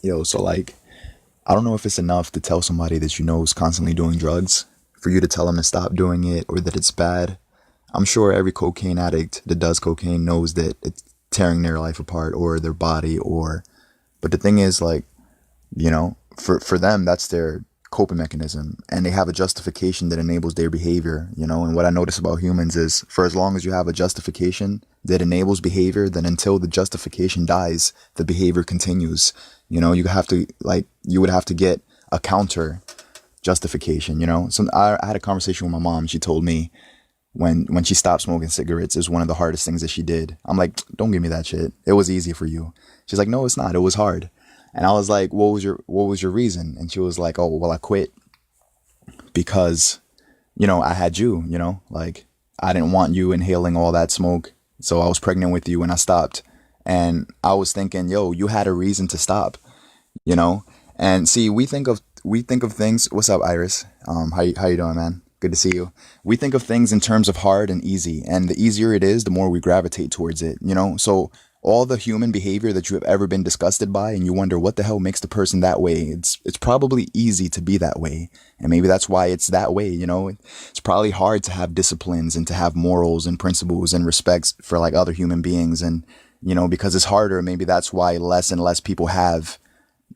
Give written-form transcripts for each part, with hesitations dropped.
Yo, so like, I don't know if it's enough to tell somebody that you know is constantly doing drugs for you to tell them to stop doing it or that it's bad. I'm sure every cocaine addict that does cocaine knows that it's tearing their life apart or their body or, but the thing is like, for them, that's their coping mechanism and they have a justification that enables their behavior, and what I notice about humans is for as long as you have a justification that enables behavior, then until the justification dies, the behavior continues. You would have to get a counter justification. So I had a conversation with my mom. She told me when she stopped smoking cigarettes is one of the hardest things that she did. I'm like, don't give me that shit. It was easy for you. She's like, no, it's not. It was hard. And I was like, what was your reason? And she was like, oh, well, I quit because, I had you, like I didn't want you inhaling all that smoke. So I was pregnant with you when I stopped. And I was thinking, yo, you had a reason to stop, and see, we think of things. What's up, Iris? How you doing, man? Good to see you. We think of things in terms of hard and easy, and the easier it is, the more we gravitate towards it, So all the human behavior that you have ever been disgusted by, and you wonder what the hell makes the person that way. It's probably easy to be that way, and maybe that's why it's that way. It's probably hard to have disciplines and to have morals and principles and respects for like other human beings, and because it's harder. Maybe that's why less and less people have,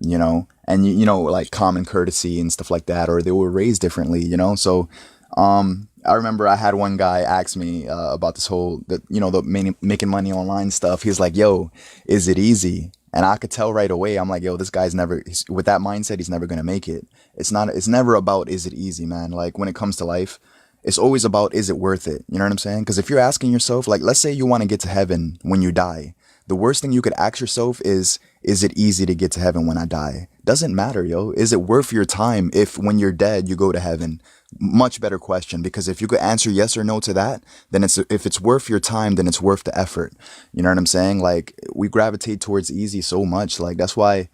and like common courtesy and stuff like that, or they were raised differently, So I remember I had one guy ask me about this whole, making money online stuff. He's like, yo, is it easy? And I could tell right away. I'm like, yo, this guy's with that mindset, he's never going to make it. It's never about, is it easy, man? Like when it comes to life, it's always about, is it worth it? You know what I'm saying? Because if you're asking yourself, like, let's say you want to get to heaven when you die. The worst thing you could ask yourself is it easy to get to heaven when I die? Doesn't matter, yo. Is it worth your time if when you're dead, you go to heaven? Much better question, because if you could answer yes or no to that, then if it's worth your time, then it's worth the effort. You know what I'm saying? Like we gravitate towards easy so much. Like that's why,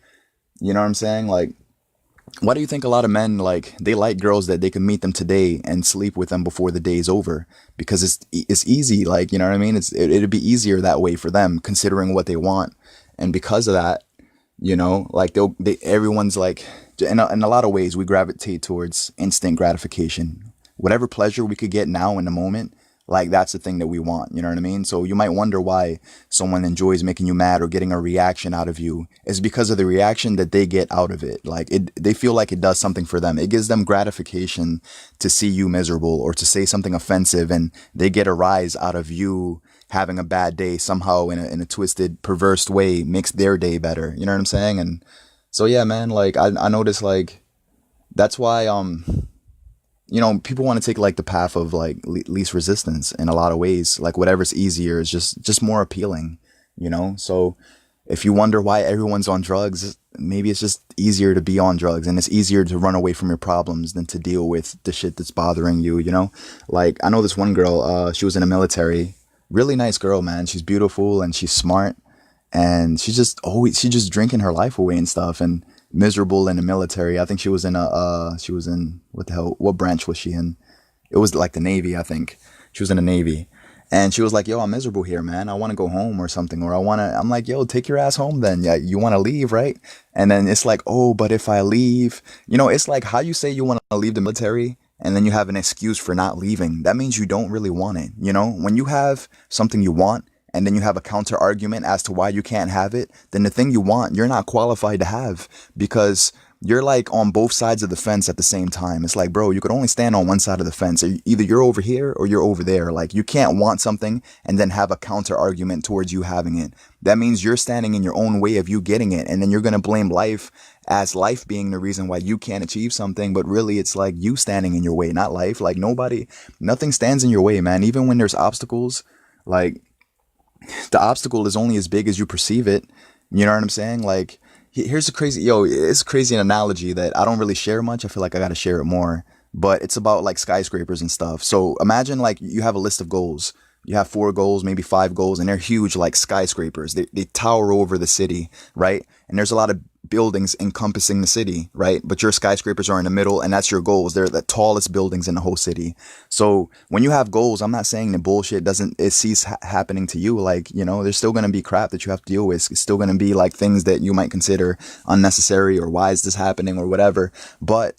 you know what I'm saying? Like, why do you think a lot of men like they like girls that they can meet them today and sleep with them before the day's over? Because it's easy. Like, you know what I mean? It'd be easier that way for them, considering what they want, and because of that, like everyone's like, in a lot of ways, we gravitate towards instant gratification. Whatever pleasure we could get now in the moment, like that's the thing that we want. You know what I mean? So you might wonder why someone enjoys making you mad or getting a reaction out of you. It's because of the reaction that they get out of it. Like they feel like it does something for them. It gives them gratification to see you miserable or to say something offensive, and they get a rise out of you having a bad day somehow in a twisted, perverse way makes their day better. You know what I'm saying? And so, yeah, man, like I noticed like that's why, people want to take like the path of like least resistance in a lot of ways. Like whatever's easier is just more appealing, So if you wonder why everyone's on drugs, maybe it's just easier to be on drugs, and it's easier to run away from your problems than to deal with the shit that's bothering you, Like I know this one girl, she was in the military, really nice girl, man. She's beautiful and she's smart, and she's just drinking her life away and stuff, and miserable in the military. I think she was in what the hell? What branch was she in? It was like the Navy, I think. She was in the Navy. And she was like, yo, I'm miserable here, man. I want to go home or something. I'm like, yo, take your ass home then. Yeah, you want to leave, right? And then it's like, oh, but if I leave, it's like how you say you want to leave the military and then you have an excuse for not leaving. That means you don't really want it. When you have something you want, and then you have a counter argument as to why you can't have it, then the thing you want, you're not qualified to have, because you're like on both sides of the fence at the same time. It's like, bro, you could only stand on one side of the fence. Either you're over here or you're over there. Like you can't want something and then have a counter argument towards you having it. That means you're standing in your own way of you getting it. And then you're going to blame life as life being the reason why you can't achieve something. But really it's like you standing in your way, not life. Like nothing stands in your way, man. Even when there's obstacles, like, the obstacle is only as big as you perceive it. You know what I'm saying? Like, it's a crazy analogy that I don't really share much. I feel like I got to share it more, but it's about like skyscrapers and stuff. So imagine like you have a list of goals. You have 4 goals, maybe 5 goals, and they're huge, like skyscrapers. They tower over the city, right? And there's a lot of buildings encompassing the city, right? But your skyscrapers are in the middle, and that's your goals. They're the tallest buildings in the whole city. So when you have goals, I'm not saying that bullshit doesn't it cease happening to you. Like, there's still gonna be crap that you have to deal with. It's still gonna be like things that you might consider unnecessary, or why is this happening, or whatever. But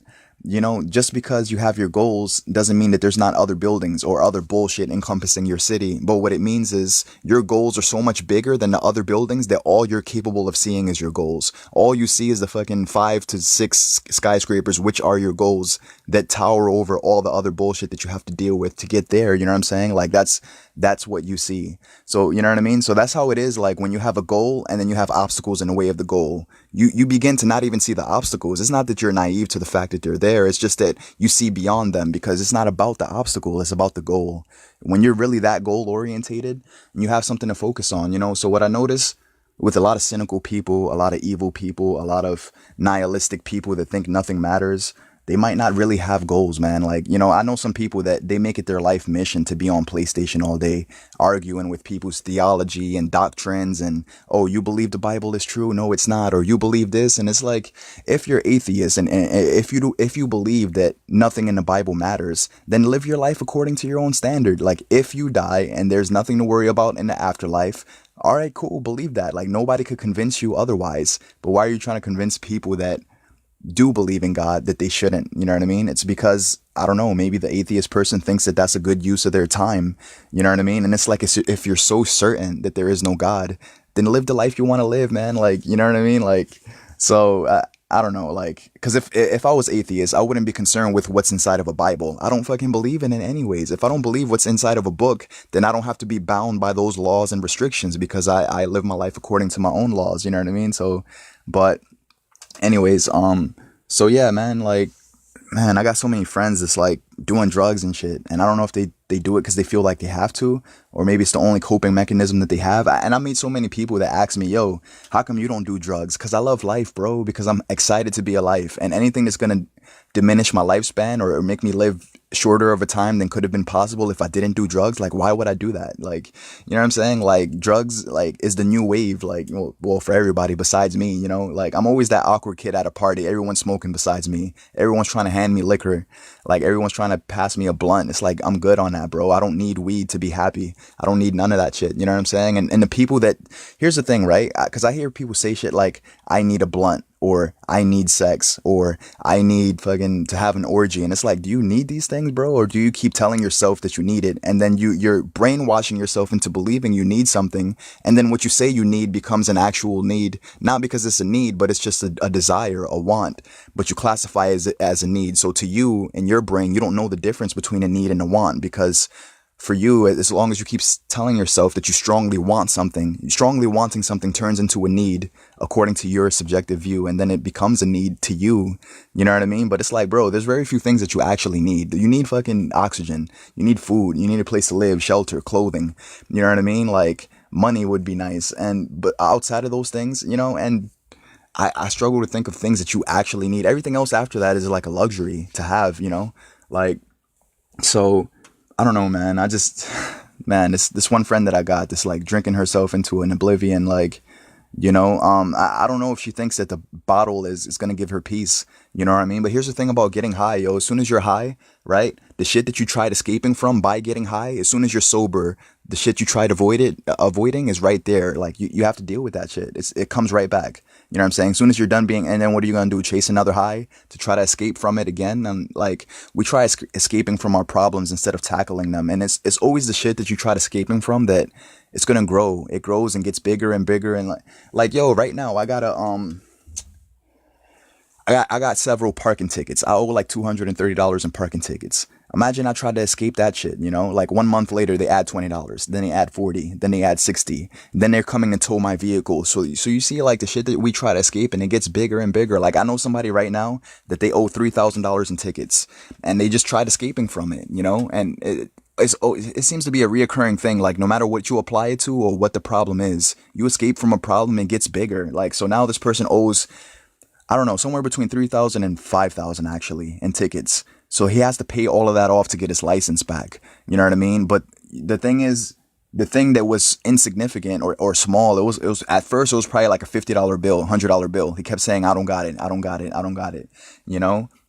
just because you have your goals doesn't mean that there's not other buildings or other bullshit encompassing your city. But what it means is your goals are so much bigger than the other buildings that all you're capable of seeing is your goals. All you see is the fucking 5 to 6 skyscrapers, which are your goals, that tower over all the other bullshit that you have to deal with to get there. You know what I'm saying? Like that's what you see. So, you know what I mean? So that's how it is. Like when you have a goal and then you have obstacles in the way of the goal, you begin to not even see the obstacles. It's not that you're naive to the fact that they're there. It's just that you see beyond them, because it's not about the obstacle. It's about the goal. When you're really that goal orientated, you have something to focus on. So what I notice with a lot of cynical people, a lot of evil people, a lot of nihilistic people that think nothing matters, they might not really have goals, man. Like, I know some people that they make it their life mission to be on PlayStation all day, arguing with people's theology and doctrines, and, oh, you believe the Bible is true? No, it's not. Or you believe this. And it's like, if you're atheist and if you believe that nothing in the Bible matters, then live your life according to your own standard. Like, if you die and there's nothing to worry about in the afterlife, all right, cool, believe that. Like, nobody could convince you otherwise. But why are you trying to convince people that do believe in God that they shouldn't? You know what I mean? It's because, I don't know, maybe the atheist person thinks that that's a good use of their time. You know what I mean? And it's like, if you're so certain that there is no God, then live the life you want to live, man. Like, you know what I mean? Like, so I don't know, like, because if I was atheist, I wouldn't be concerned with what's inside of a Bible. I don't fucking believe in it anyways. If I don't believe what's inside of a book, then I don't have to be bound by those laws and restrictions, because I live my life according to my own laws. You know what I mean? So, but anyways, so yeah, man, like, man, I got so many friends that's like doing drugs and shit, and I don't know if they do it because they feel like they have to, or maybe it's the only coping mechanism that they have. And I meet so many people that ask me, yo, how come you don't do drugs? Because I love life, bro, because I'm excited to be alive, and anything that's gonna diminish my lifespan or make me live shorter of a time than could have been possible if I didn't do drugs, like, why would I do that? Like, you know what I'm saying? Like, drugs, like, is the new wave, like, well, for everybody besides me, like, I'm always that awkward kid at a party. Everyone's smoking besides me. Everyone's trying to hand me liquor. Like, everyone's trying to pass me a blunt. It's like, I'm good on that, bro. I don't need weed to be happy. I don't need none of that shit. You know what I'm saying? And the people that, here's the thing, right? Because I hear people say shit like, I need a blunt, or I need sex, or I need fucking to have an orgy. And it's like, do you need these things, bro? Or do you keep telling yourself that you need it? And then you're brainwashing yourself into believing you need something. And then what you say you need becomes an actual need, not because it's a need, but it's just a desire, a want, but you classify it as a need. So to you, in your brain, you don't know the difference between a need and a want, because for you, as long as you keep telling yourself that you strongly want something, strongly wanting something turns into a need according to your subjective view, and then it becomes a need to you. You know what I mean? But it's like, bro, there's very few things that you actually need. You need fucking oxygen. You need food. You need a place to live, shelter, clothing. You know what I mean? Like, money would be nice. But outside of those things, and I struggle to think of things that you actually need. Everything else after that is like a luxury to have, like, so I don't know, man. Man, this one friend that I got, this like drinking herself into an oblivion, like, I don't know if she thinks that the bottle is going to give her peace. You know what I mean? But here's the thing about getting high, yo. As soon as you're high, right? The shit that you tried escaping from by getting high, as soon as you're sober, the shit you tried avoiding is right there. Like, you have to deal with that shit. It comes right back. You know what I'm saying? As soon as you're done and then what are you going to do? Chase another high to try to escape from it again? And like, we try escaping from our problems instead of tackling them. And it's always the shit that you tried escaping from that it's going to grow. It grows and gets bigger and bigger. And like, yo, right now I got I got several parking tickets. I owe like $230 in parking tickets. Imagine I tried to escape that shit, like 1 month later, they add $20, then they add 40, then they add 60, then they're coming to tow my vehicle. So you see like the shit that we try to escape, and it gets bigger and bigger. Like, I know somebody right now that they owe $3,000 in tickets, and they just tried escaping from it, and it seems to be a reoccurring thing. Like, no matter what you apply it to or what the problem is, you escape from a problem, it gets bigger. Like, so now this person owes, I don't know, somewhere between 3,000 and 5,000 actually in tickets. So he has to pay all of that off to get his license back. You know what I mean? But the thing is, the thing that was insignificant or small, it was at first it was probably like a $50 bill, $100 bill. He kept saying, I don't got it, I don't got it, I don't got it.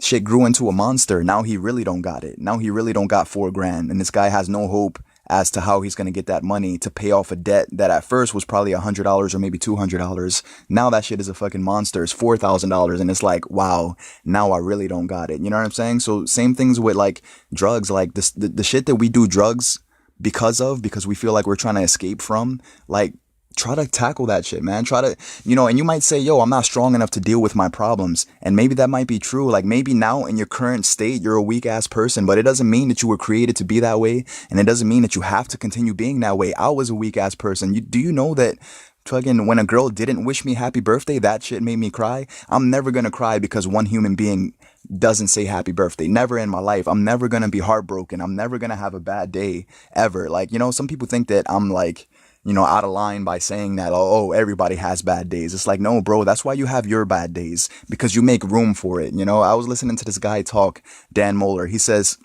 Shit grew into a monster. Now he really don't got it. Now he really don't got 4 grand, and this guy has no hope as to how he's gonna get that money to pay off a debt that at first was probably $100 or maybe $200. Now that shit is a fucking monster. It's $4,000, and it's like, wow, now I really don't got it. You know what I'm saying? So same things with like drugs, like this, the shit that we do drugs because we feel like we're trying to escape from, like, try to tackle that shit, man. Try to, and you might say, yo, I'm not strong enough to deal with my problems. And maybe that might be true. Like maybe now in your current state, you're a weak ass person, but it doesn't mean that you were created to be that way. And it doesn't mean that you have to continue being that way. I was a weak ass person. Do you know that fucking when a girl didn't wish me happy birthday, that shit made me cry? I'm never going to cry because one human being doesn't say happy birthday. Never in my life. I'm never going to be heartbroken. I'm never going to have a bad day ever. Like, some people think that I'm like, out of line by saying that, oh, everybody has bad days. It's like, no, bro, that's why you have your bad days, because you make room for it. I was listening to this guy talk, Dan Moeller. He says,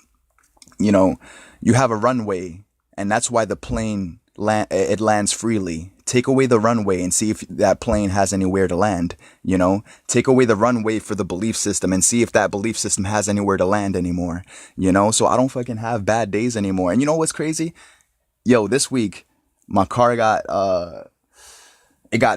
you have a runway, and that's why the plane it lands freely. Take away the runway and see if that plane has anywhere to land. Take away the runway for the belief system and see if that belief system has anywhere to land anymore. So I don't fucking have bad days anymore. And you know what's crazy? Yo, this week, my car got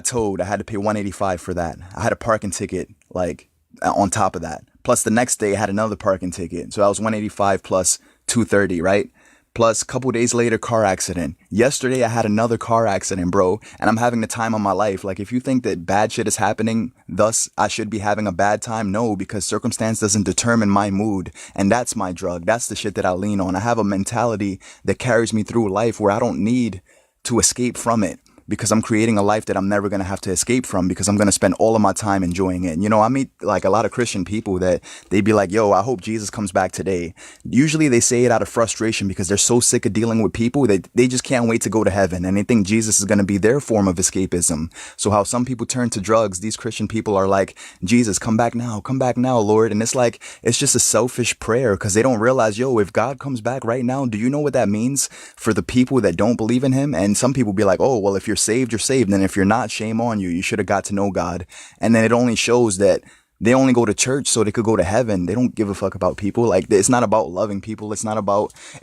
towed. I had to pay $185 for that. I had a parking ticket, like, on top of that. Plus the next day I had another parking ticket. So that was $185 plus $230, right? Plus a couple days later, car accident. Yesterday I had another car accident, bro, and I'm having the time of my life. Like, if you think that bad shit is happening, thus I should be having a bad time, no, because circumstance doesn't determine my mood. And that's my drug. That's the shit that I lean on. I have a mentality that carries me through life where I don't need to escape from it, because I'm creating a life that I'm never going to have to escape from, because I'm going to spend all of my time enjoying it. I meet like a lot of Christian people that they be like, yo, I hope Jesus comes back today. Usually they say it out of frustration because they're so sick of dealing with people that they just can't wait to go to heaven, and they think Jesus is going to be their form of escapism. So how some people turn to drugs, these Christian people are like, Jesus, come back now, Lord. And it's like, it's just a selfish prayer, because they don't realize, yo, if God comes back right now, do you know what that means for the people that don't believe in him? And some people be like, oh, well, if you're saved, you're saved. And if you're not, shame on you. You should have got to know God. And then it only shows that they only go to church so they could go to heaven. They don't give a fuck about people. Like, it's not about loving people. It's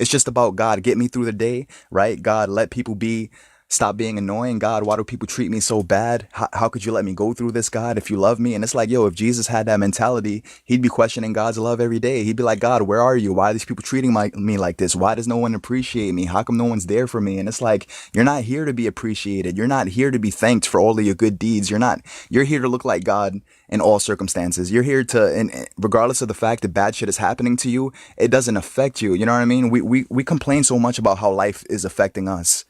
just about God. Get me through the day, right? God, let people stop being annoying. God, why do people treat me so bad? How could you let me go through this, God, if you love me? And it's like, yo, if Jesus had that mentality, he'd be questioning God's love every day. He'd be like, God, where are you? Why are these people treating me like this? Why does no one appreciate me? How come no one's there for me? And it's like, you're not here to be appreciated. You're not here to be thanked for all of your good deeds. You're here to look like God in all circumstances. You're here to, and regardless of the fact that bad shit is happening to you, it doesn't affect you. You know what I mean? We complain so much about how life is affecting us,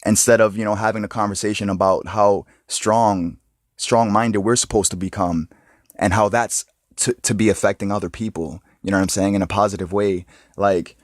instead of, having a conversation about how strong-minded we're supposed to become, and how that's to be affecting other people, you know what I'm saying, in a positive way. Like,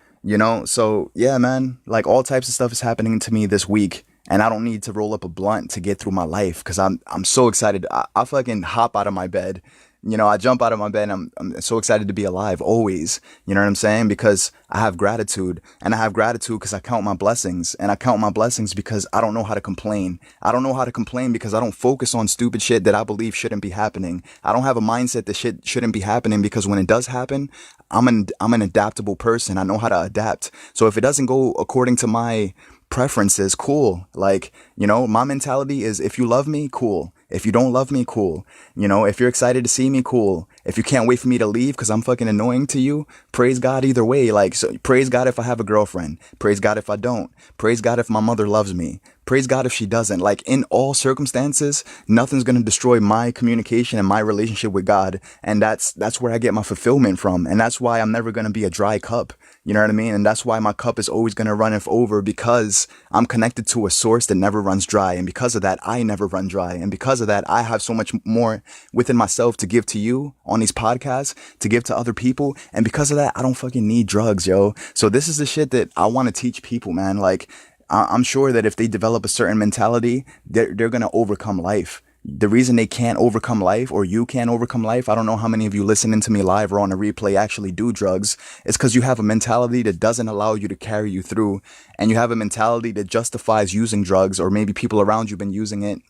so yeah, man, like all types of stuff is happening to me this week, and I don't need to roll up a blunt to get through my life, because I'm so excited. I fucking hop out of my bed. I jump out of my bed and I'm so excited to be alive always. You know what I'm saying? Because I have gratitude, and I have gratitude because I count my blessings, and I count my blessings because I don't know how to complain. I don't know how to complain because I don't focus on stupid shit that I believe shouldn't be happening. I don't have a mindset that shit shouldn't be happening, because when it does happen, I'm an adaptable person. I know how to adapt. So if it doesn't go according to my preferences, cool. Like, my mentality is, if you love me, cool. If you don't love me, cool. If you're excited to see me, cool. If you can't wait for me to leave because I'm fucking annoying to you, praise God either way. Like, so praise God if I have a girlfriend. Praise God if I don't. Praise God if my mother loves me. Praise God if she doesn't. Like, in all circumstances, nothing's going to destroy my communication and my relationship with God. And that's where I get my fulfillment from. And that's why I'm never going to be a dry cup. You know what I mean? And that's why my cup is always going to run over, because I'm connected to a source that never runs dry. And because of that, I never run dry. And because of that, I have so much more within myself to give to you on these podcasts, to give to other people. And because of that, I don't fucking need drugs, yo. So this is the shit that I want to teach people, man. Like, I'm sure that if they develop a certain mentality, they're going to overcome life. The reason they can't overcome life, or you can't overcome life, I don't know how many of you listening to me live or on a replay actually do drugs. It's because you have a mentality that doesn't allow you to carry you through. And you have a mentality that justifies using drugs, or maybe people around you been using it.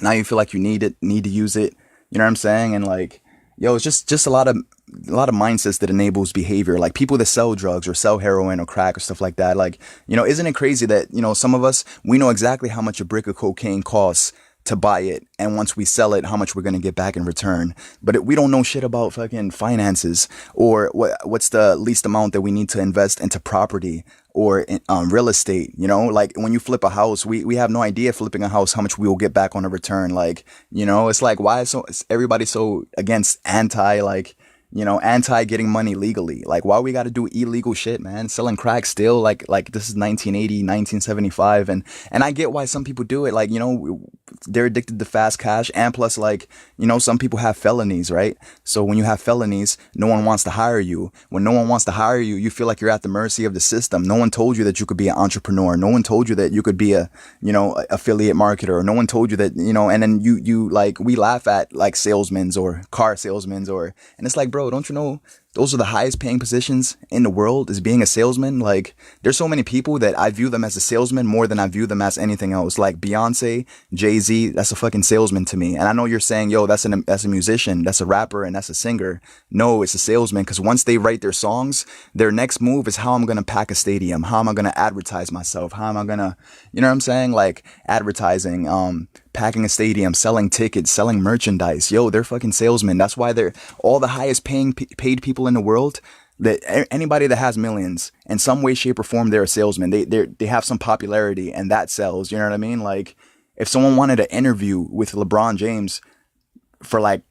Now you feel like you need to use it. You know what I'm saying? And like, yo, it's just a lot of mindsets that enables behavior. Like people that sell drugs or sell heroin or crack or stuff like that. Like, isn't it crazy that, some of us, we know exactly how much a brick of cocaine costs to buy it, and once we sell it, how much we're going to get back in return. But we don't know shit about fucking finances, or what's the least amount that we need to invest into property or in, real estate. Like when you flip a house, we have no idea flipping a house how much we will get back on a return. Like, it's like, why is everybody so against anti getting money legally? Like, why we got to do illegal shit, man? Selling crack still, like this is 1980, 1975. And I get why some people do it. Like, they're addicted to fast cash. And plus, like, some people have felonies, right? So when you have felonies, no one wants to hire you. When no one wants to hire you, you feel like you're at the mercy of the system. No one told you that you could be an entrepreneur. No one told you that you could be a, affiliate marketer. Or no one told you that, and then you like, we laugh at like salesmen or car salesmen, and it's like, bro, don't you know those are the highest paying positions in the world, is being a salesman? Like, there's so many people that I view them as a salesman more than I view them as anything else. Like Beyonce, Jay-Z, that's a fucking salesman to me. And I know you're saying, yo, that's a musician, that's a rapper, and that's a singer. No, it's a salesman, because once they write their songs, their next move is how I'm going to pack a stadium. How am I going to advertise myself? How am I going to, you know what I'm saying? Like advertising, packing a stadium, selling tickets, selling merchandise. Yo, they're fucking salesmen. That's why they're all the highest paid people in the world. That anybody that has millions in some way, shape, or form, they're a salesman. They have some popularity, and that sells. You know what I mean? Like, if someone wanted to interview with LeBron James for like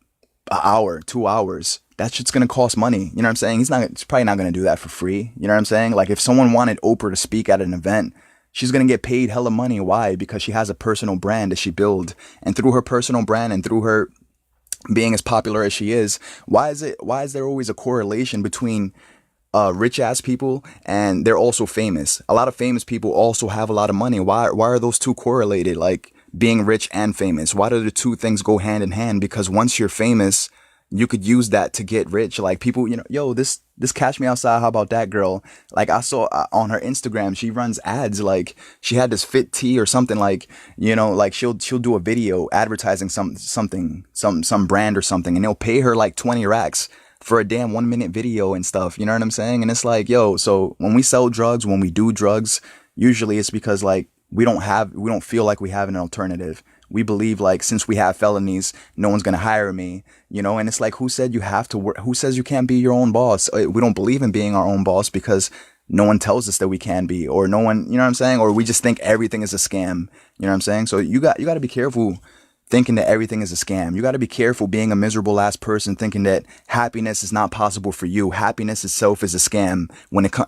an hour, 2 hours, that shit's gonna cost money. You know what I'm saying? He's probably not gonna do that for free. You know what I'm saying? Like, if someone wanted Oprah to speak at an event, she's going to get paid hella money. Why? Because she has a personal brand that she built. And through her personal brand and through her being as popular as she is, why is there always a correlation between rich ass people and they're also famous? A lot of famous people also have a lot of money. Why are those two correlated? Like being rich and famous. Why do the two things go hand in hand? Because once you're famous, you could use that to get rich. Like people, yo, this Catch Me Outside, how about that girl? Like I saw on her Instagram, she runs ads. Like she had this fit tea or something, like, like she'll do a video advertising some brand or something, and they'll pay her like 20 racks for a damn 1 minute video and stuff. You know what I'm saying? And it's like, yo, so when we sell drugs, when we do drugs, usually it's because like we don't feel like we have an alternative. We believe like, since we have felonies, no one's going to hire me, and it's like, who said you have to work? Who says you can't be your own boss? We don't believe in being our own boss because no one tells us that we can be, or no one, you know what I'm saying? Or we just think everything is a scam. You know what I'm saying? So you got to be careful thinking that everything is a scam. You got to be careful being a miserable ass person thinking that happiness is not possible for you. Happiness itself is a scam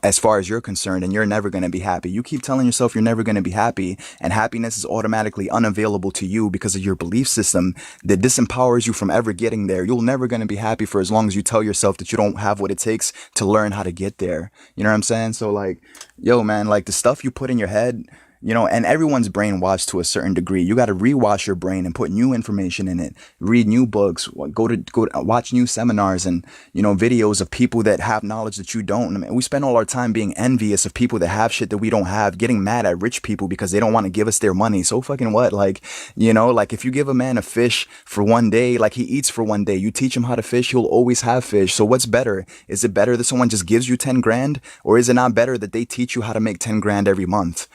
as far as you're concerned, and you're never going to be happy. You keep telling yourself you're never going to be happy, and happiness is automatically unavailable to you because of your belief system that disempowers you from ever getting there. You're never going to be happy for as long as you tell yourself that you don't have what it takes to learn how to get there. You know what I'm saying? So like, yo, man, like the stuff you put in your head, and everyone's brainwashed to a certain degree. You got to rewash your brain and put new information in it. Read new books, go to watch new seminars and, videos of people that have knowledge that you don't. I mean, we spend all our time being envious of people that have shit that we don't have, getting mad at rich people because they don't want to give us their money. So fucking what? Like, like if you give a man a fish for one day, like he eats for one day, you teach him how to fish, he'll always have fish. So what's better? Is it better that someone just gives you 10 grand? Or is it not better that they teach you how to make 10 grand every month?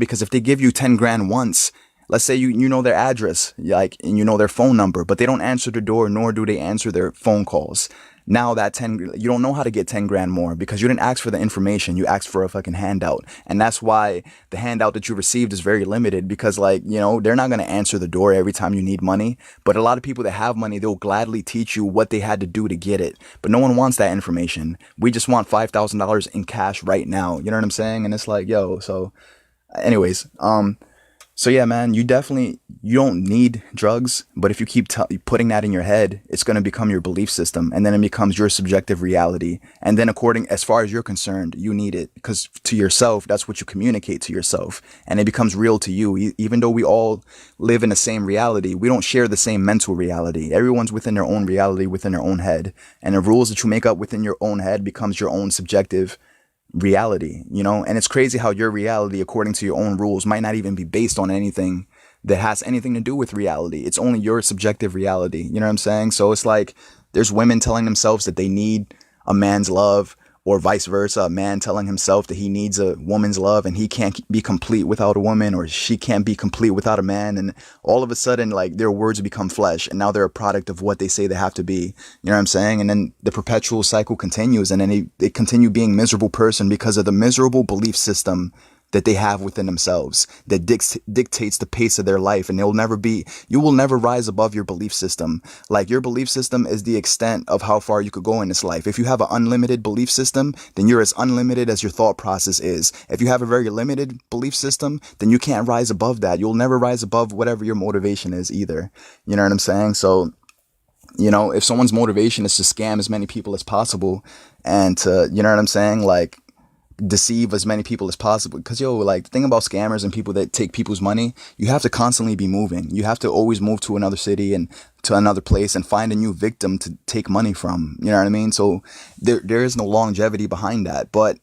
Because if they give you 10 grand once, let's say you know their address, like, and you know their phone number, but they don't answer the door, nor do they answer their phone calls. Now you don't know how to get 10 grand more because you didn't ask for the information. You asked for a fucking handout. And that's why the handout that you received is very limited because like, they're not going to answer the door every time you need money. But a lot of people that have money, they'll gladly teach you what they had to do to get it. But no one wants that information. We just want $5,000 in cash right now. You know what I'm saying? And it's like, yo, so anyways, So yeah, man, you don't need drugs, but if you keep putting that in your head, it's going to become your belief system, and then it becomes your subjective reality. And then, according as far as you're concerned, you need it because to yourself, that's what you communicate to yourself, and it becomes real to you. Even though we all live in the same reality, we don't share the same mental reality. Everyone's within their own reality, within their own head, and the rules that you make up within your own head becomes your own subjective reality, you know? And it's crazy how your reality, according to your own rules, might not even be based on anything that has anything to do with reality. It's only your subjective reality. You know what I'm saying? So it's like there's women telling themselves that they need a man's love, or vice versa, a man telling himself that he needs a woman's love and he can't be complete without a woman, or she can't be complete without a man. And all of a sudden, like, their words become flesh, and now they're a product of what they say they have to be. You know what I'm saying? And then the perpetual cycle continues, and then they continue being a miserable person because of the miserable belief system that they have within themselves that dictates the pace of their life. And you will never rise above your belief system. Like, your belief system is the extent of how far you could go in this life. If you have an unlimited belief system, then you're as unlimited as your thought process is. If you have a very limited belief system, then you can't rise above that. You'll never rise above whatever your motivation is either. You know what I'm saying? So, you know, if someone's motivation is to scam as many people as possible and to, you know what I'm saying, like, deceive as many people as possible, because like, the thing about scammers and people that take people's money, you have to constantly be moving. You have to always move to another city and to another place and find a new victim to take money from. You know what I mean? So there is no longevity behind that. But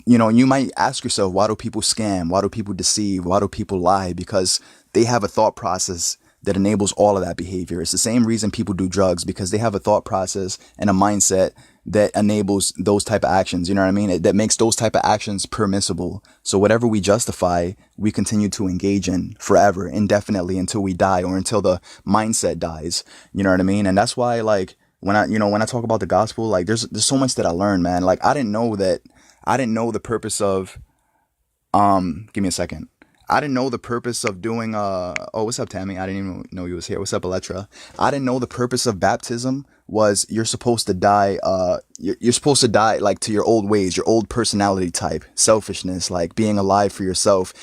you know, you might ask yourself, why do people scam? Why do people deceive? Why do people lie? Because they have a thought process that enables all of that behavior. It's the same reason people do drugs, because they have a thought process and a mindset that enables those type of actions. You know what I mean? That makes those type of actions permissible. So whatever we justify, we continue to engage in forever, indefinitely, until we die, or until the mindset dies. You know what I mean? And that's why, like, when I talk about the gospel, like, there's so much that I learned, man. Like, I didn't know the purpose of, give me a second. I didn't know the purpose of doing, oh, what's up, Tammy? I didn't even know you was here. What's up, Elettra? I didn't know the purpose of baptism was you're supposed to die, you're supposed to die, like, to your old ways, your old personality type, selfishness, like being alive for yourself.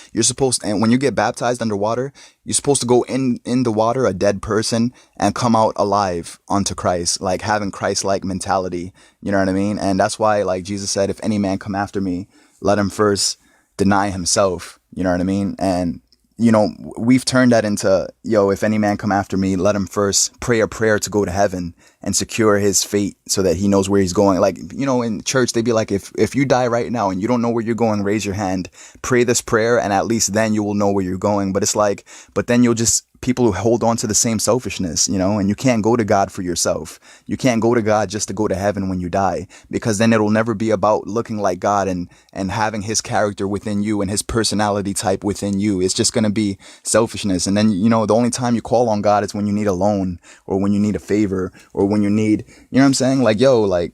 And when you get baptized underwater, you're supposed to go in the water, a dead person, and come out alive unto Christ, like having Christ-like mentality. You know what I mean? And that's why, like, Jesus said, if any man come after me, let him first deny himself. You know what I mean? And, you know, we've turned that into, if any man come after me, let him first pray a prayer to go to heaven and secure his fate so that he knows where he's going. Like, you know, in church, they'd be like, if you die right now and you don't know where you're going, raise your hand, pray this prayer, and at least then you will know where you're going. But it's like, but then people who hold on to the same selfishness, you know, and you can't go to God for yourself. You can't go to God just to go to heaven when you die, because then it'll never be about looking like God and having his character within you and his personality type within you. It's just going to be selfishness. And then, you know, the only time you call on God is when you need a loan, or when you need a favor, or when you need, you know what I'm saying? Like, one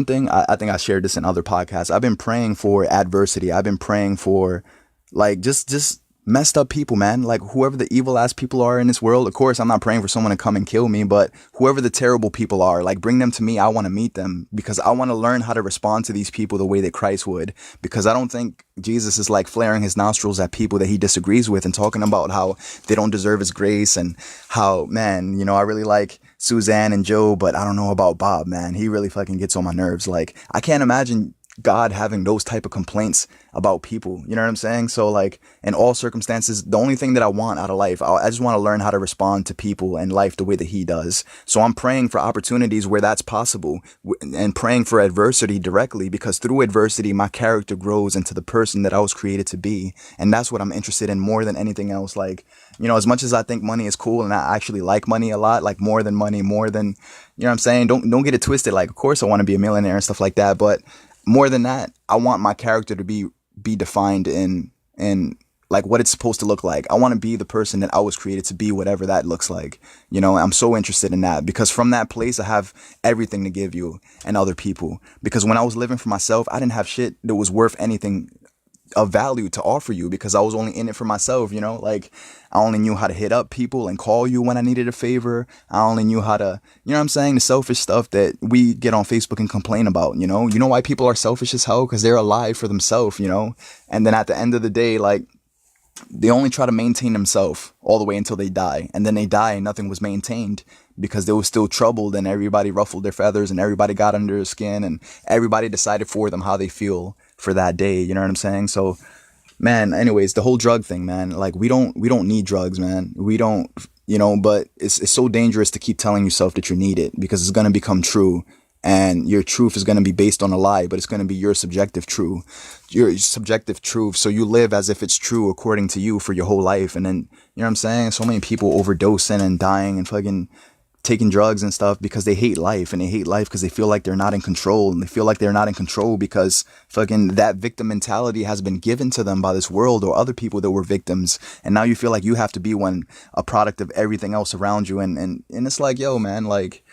thing, I think I shared this in other podcasts. I've been praying for adversity. I've been praying for, like, just messed up people, man. Like, whoever the evil ass people are in this world. Of course, I'm not praying for someone to come and kill me, but whoever the terrible people are, like, bring them to me. I want to meet them, because I want to learn how to respond to these people the way that Christ would. Because I don't think Jesus is, like, flaring his nostrils at people that he disagrees with and talking about how they don't deserve his grace, and how, man, you know, I really like Suzanne and Joe, but I don't know about Bob, man. He really fucking gets on my nerves. Like, I can't imagine God having those type of complaints about people. You know what I'm saying? So, like, in all circumstances, the only thing that I want out of life, I just want to learn how to respond to people and life the way that he does. So I'm praying for opportunities where that's possible, and praying for adversity directly, because through adversity, my character grows into the person that I was created to be. And that's what I'm interested in more than anything else. Like, you know, as much as I think money is cool, and I actually like money a lot, like, more than money, more than, you know what I'm saying? Don't get it twisted. Like, of course I want to be a millionaire and stuff like that, but more than that, I want my character to be defined in like what it's supposed to look like. I want to be the person that I was created to be, whatever that looks like. You know, I'm so interested in that, because from that place, I have everything to give you and other people. Because when I was living for myself, I didn't have shit that was worth anything of value to offer you, because I was only in it for myself. You know, like, I only knew how to hit up people and call you when I needed a favor. I only knew how to, you know what I'm saying, the selfish stuff that we get on Facebook and complain about. You know why people are selfish as hell? Because they're alive for themselves, you know. And then at the end of the day, like, they only try to maintain themselves all the way until they die. And then they die and nothing was maintained because they were still troubled, and everybody ruffled their feathers and everybody got under their skin and everybody decided for them how they feel for that day. You know what I'm saying? So, man, anyways, the whole drug thing, man, like we don't need drugs, man. We don't, but it's so dangerous to keep telling yourself that you need it, because it's going to become true. And your truth is going to be based on a lie, but it's going to be your subjective truth. So you live as if it's true according to you for your whole life. And then, you know what I'm saying? So many people overdosing and dying and fucking taking drugs and stuff because they hate life. And they hate life because they feel like they're not in control. And they feel like they're not in control because fucking that victim mentality has been given to them by this world or other people that were victims. And now you feel like you have to be a product of everything else around you. And it's like, yo, man, like,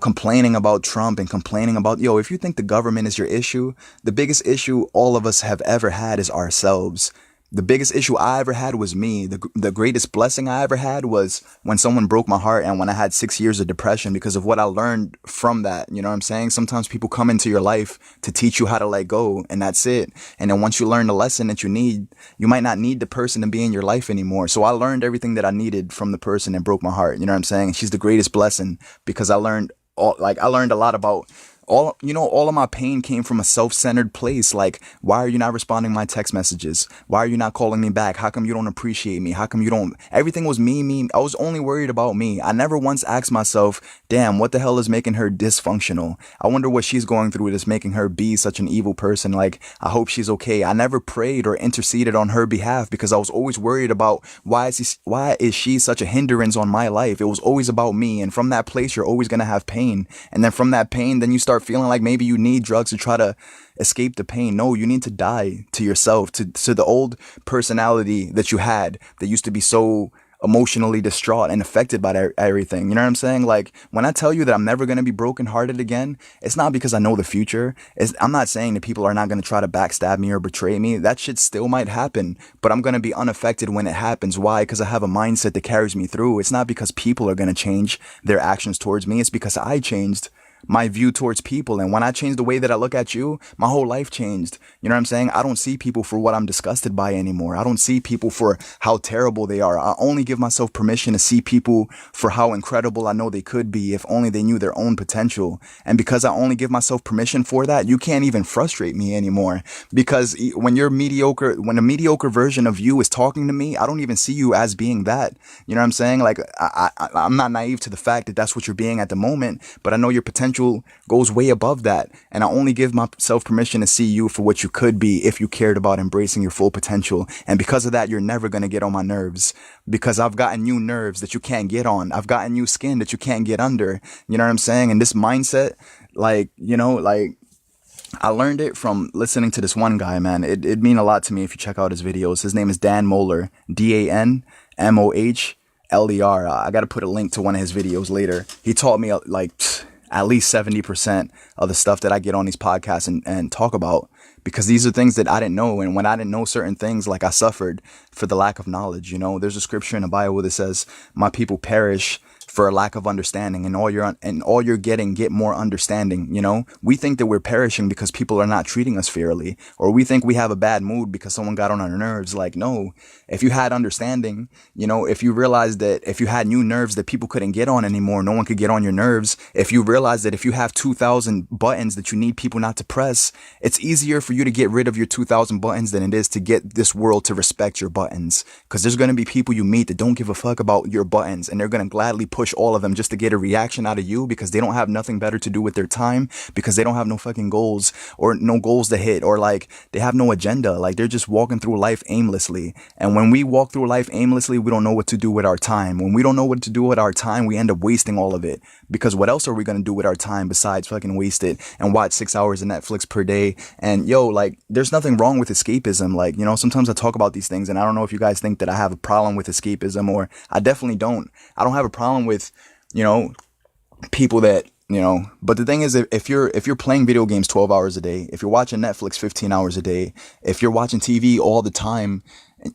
complaining about Trump and complaining about, if you think the government is your issue, the biggest issue all of us have ever had is ourselves. The biggest issue I ever had was me. The greatest blessing I ever had was when someone broke my heart and when I had 6 years of depression because of what I learned from that. You know what I'm saying? Sometimes people come into your life to teach you how to let go, and that's it. And then once you learn the lesson that you need, you might not need the person to be in your life anymore. So I learned everything that I needed from the person that broke my heart. You know what I'm saying? She's the greatest blessing because I learned a lot about all of my pain came from a self-centered place. Like, why are you not responding to my text messages? Why are you not calling me back? How come you don't appreciate me? How come you don't? Everything was me. I was only worried about me. I never once asked myself, damn, what the hell is making her dysfunctional? I wonder what she's going through that's making her be such an evil person. Like, I hope she's okay. I never prayed or interceded on her behalf because I was always worried about why is she such a hindrance on my life? It was always about me. And from that place, you're always going to have pain. And then from that pain, then you start feeling like maybe you need drugs to try to escape the pain. No, you need to die to yourself, to the old personality that you had that used to be so emotionally distraught and affected by everything. You know what I'm saying? Like, when I tell you that I'm never going to be brokenhearted again, it's not because I know the future. I'm not saying that people are not going to try to backstab me or betray me. That shit still might happen, but I'm going to be unaffected when it happens. Why? Because I have a mindset that carries me through. It's not because people are going to change their actions towards me. It's because I changed my view towards people. And when I changed the way that I look at you, my whole life changed. You know what I'm saying? I don't see people for what I'm disgusted by anymore. I don't see people for how terrible they are. I only give myself permission to see people for how incredible I know they could be if only they knew their own potential. And because I only give myself permission for that, you can't even frustrate me anymore. Because when a mediocre version of you is talking to me, I don't even see you as being that. You know what I'm saying? Like, I'm not naive to the fact that that's what you're being at the moment, but I know your potential goes way above that. And I only give myself permission to see you for what you could be if you cared about embracing your full potential. And because of that, you're never going to get on my nerves, because I've gotten new nerves that you can't get on. I've gotten new skin that you can't get under. You know what I'm saying? And this mindset, I learned it from listening to this one guy, man. It'd mean a lot to me if you check out his videos. His name is Dan Mohler, DanMohler. I got to put a link to one of his videos later. He taught me at least 70% of the stuff that I get on these podcasts and talk about, because these are things that I didn't know. And when I didn't know certain things, like, I suffered for the lack of knowledge. You know, there's a scripture in the Bible that says, my people perish for a lack of understanding, and all you're getting, get more understanding. You know, we think that we're perishing because people are not treating us fairly, or we think we have a bad mood because someone got on our nerves. Like, no, if you had understanding, if you realized that if you had new nerves that people couldn't get on anymore, no one could get on your nerves. If you realize that if you have 2,000 buttons that you need people not to press, it's easier for you to get rid of your 2,000 buttons than it is to get this world to respect your buttons. Because there's going to be people you meet that don't give a fuck about your buttons, and they're going to gladly push all of them just to get a reaction out of you, because they don't have nothing better to do with their time, because they don't have no fucking goals, or no goals to hit, or like they have no agenda. Like, they're just walking through life aimlessly. And when we walk through life aimlessly, we don't know what to do with our time. When we don't know what to do with our time, we end up wasting all of it, because what else are we going to do with our time besides fucking waste it and watch 6 hours of Netflix per day? And like, there's nothing wrong with escapism. Like, sometimes I talk about these things, and I don't know if you guys think that I have a problem with escapism, or I definitely don't. I don't have a problem with people that, but the thing is, if you're playing video games 12 hours a day, if you're watching Netflix 15 hours a day, if you're watching TV all the time,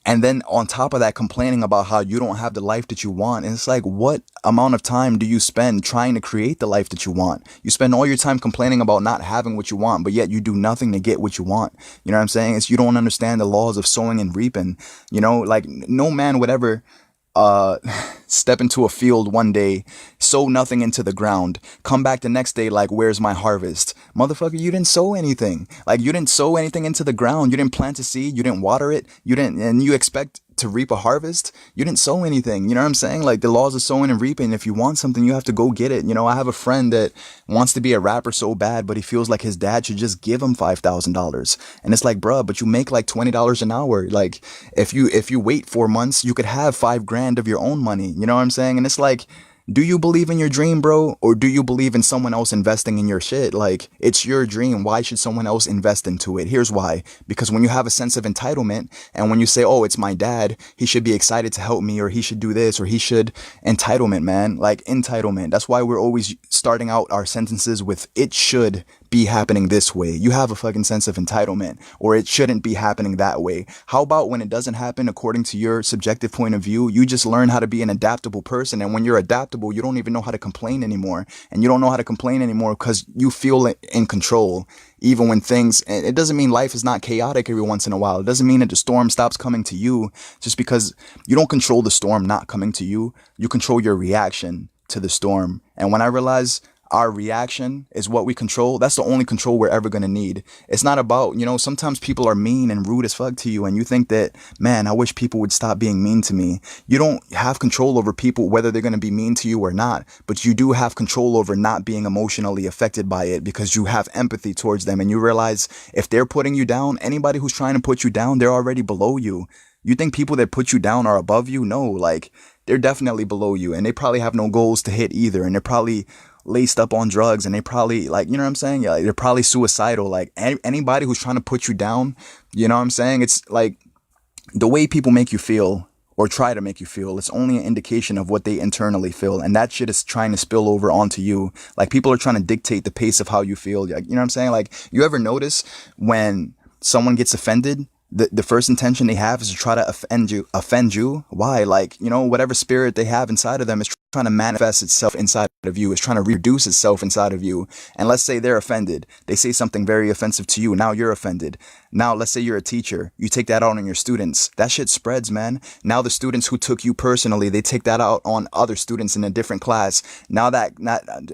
And then on top of that, complaining about how you don't have the life that you want. And it's like, what amount of time do you spend trying to create the life that you want? You spend all your time complaining about not having what you want, but yet you do nothing to get what you want. You know what I'm saying? It's, you don't understand the laws of sowing and reaping. You know, like no man would ever uh step into a field one day, sow nothing into the ground, come back the next day like, where's my harvest? Motherfucker, you didn't sow anything. Like, you didn't sow anything into the ground. You didn't plant a seed, you didn't water it, you didn't, and you expect to reap a harvest. You didn't sow anything. You know what I'm saying? Like, the laws of sowing and reaping, if you want something, you have to go get it. You know, I have a friend that wants to be a rapper so bad, but he feels like his dad should just give him $5,000. And it's like, bruh, but you make like $20 an hour. Like, if you wait 4 months, you could have 5 grand of your own money. You know what I'm saying? And it's like, do you believe in your dream, bro? Or do you believe in someone else investing in your shit? Like, it's your dream. Why should someone else invest into it? Here's why. Because when you have a sense of entitlement, and when you say, oh, it's my dad, he should be excited to help me, or he should do this, or he should, entitlement, man. Like, entitlement. That's why we're always starting out our sentences with, it should be happening this way. You have a fucking sense of entitlement, or it shouldn't be happening that way. How about when it doesn't happen according to your subjective point of view, you just learn how to be an adaptable person. And when you're adaptable, you don't even know how to complain anymore. And you don't know how to complain anymore because you feel in control. Even when things, and it doesn't mean life is not chaotic every once in a while. It doesn't mean that the storm stops coming to you just because you don't control the storm not coming to you. You control your reaction to the storm. And when I realize our reaction is what we control, that's the only control we're ever going to need. It's not about, you know, sometimes people are mean and rude as fuck to you, and you think that, man, I wish people would stop being mean to me. You don't have control over people, whether they're going to be mean to you or not, but you do have control over not being emotionally affected by it, because you have empathy towards them, and you realize if they're putting you down, anybody who's trying to put you down, they're already below you. You think people that put you down are above you? No, like, they're definitely below you, and they probably have no goals to hit either, and they're probably laced up on drugs, and they probably, like, you know what I'm saying? Yeah, like, they're probably suicidal. Like, anybody who's trying to put you down, you know what I'm saying? It's like, the way people make you feel or try to make you feel, it's only an indication of what they internally feel. And that shit is trying to spill over onto you. Like, people are trying to dictate the pace of how you feel. Like, you know what I'm saying? Like, you ever notice when someone gets offended, the first intention they have is to try to offend you. Why? Like, you know, whatever spirit they have inside of them is trying to manifest itself inside of you. It's trying to reproduce itself inside of you. And let's say they're offended. They say something very offensive to you. Now you're offended. Now, let's say you're a teacher. You take that out on your students. That shit spreads, man. Now the students who took you personally, they take that out on other students in a different class. Now that